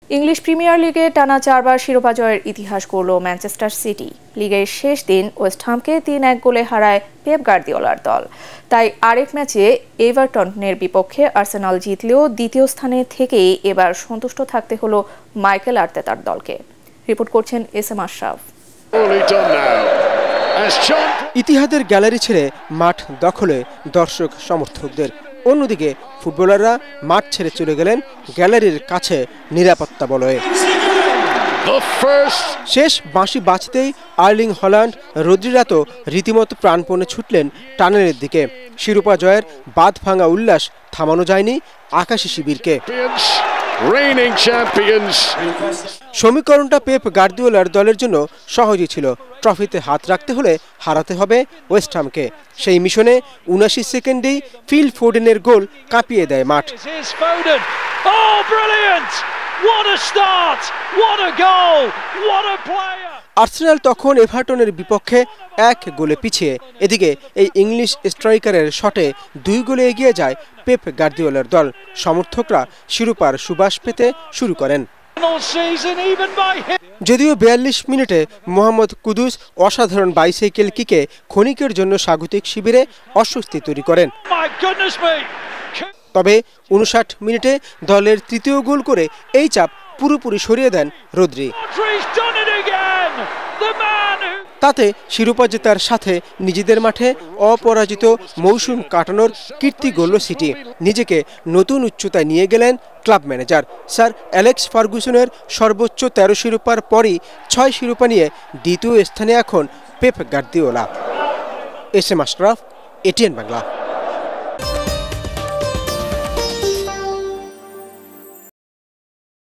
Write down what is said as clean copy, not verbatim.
English premier লিগে টানা 4বার শিরোপা জয়ের ইতিহাস গড়ল ম্যানচেস্টার সিটি। লিগের শেষ দিন ওয়েস্ট হামকে 3-1 গোলে হারায় পেপ গার্দিওলার দল। তাই আরেক ম্যাচে এভারটনের বিপক্ষে আর্সেনাল জিতলেও দ্বিতীয় স্থানে থেকেই এবার সন্তুষ্ট থাকতে হলো মাইকেল আর্তেতার দলকে। রিপোর্ট করছেন এস.এম. আশরাফ। ইতিহাদের গ্যালারি ছেড়ে মাঠ দখলে দর্শক সমর্থকদের, অন্যদিকে ফুটবলাররা মাঠ ছেড়ে চলে গেলেন গ্যালারির কাছে নিরাপত্তা বলয়ে। শেষ বাঁশি বাজতেই আর্লিং হল্যান্ড, রদ্রিরা তো রীতিমতো প্রাণপণে ছুটলেন টানেলের দিকে। শিরোপা জয়ের বাঁধ ভাঙা উল্লাস থামানো যায়নি আকাশী শিবিরকে। সমীকরণটা পেপ গার্দিওলার দলের জন্য সহজই ছিল। ট্রফিতে হাত রাখতে হলে হারাতে হবে ওয়েস্ট হামকে। সেই মিশনে 79 সেকেন্ডেই ফিল ফোডেনের গোল কাঁপিয়ে দেয় মাঠ। আর্সেনাল তখন এভারটনের বিপক্ষে 1 গোলে পিছিয়ে। এদিকে এই ইংলিশ স্ট্রাইকারের শটে 2 গোলে এগিয়ে যায় পেপ গার্দিওলার দল। সমর্থকরা শিরোপার সুবাস পেতে শুরু করেন। যদিও 42 মিনিটে মোহাম্মদ কুদুস অসাধারণ বাইসাইকেল কিকে ক্ষণিকের জন্য স্বাগতিক শিবিরে অস্বস্তি তৈরি করেন। তবে 59 মিনিটে দলের তৃতীয় গোল করে এই চাপ পুরোপুরি সরিয়ে দেন রদ্রি। তাতে শিরোপা জেতার সাথে নিজেদের মাঠে অপরাজিত মৌসুম কাটানোর কীর্তি গড়ল সিটি। নিজেকে নতুন উচ্চতায় নিয়ে গেলেন ক্লাব ম্যানেজার স্যার অ্যালেক্স ফার্গুসনের। সর্বোচ্চ 13 শিরোপার পরই 6 শিরোপা নিয়ে দ্বিতীয় স্থানে এখন Pep Guardiola. S M. Ashraf, ATN Bangla.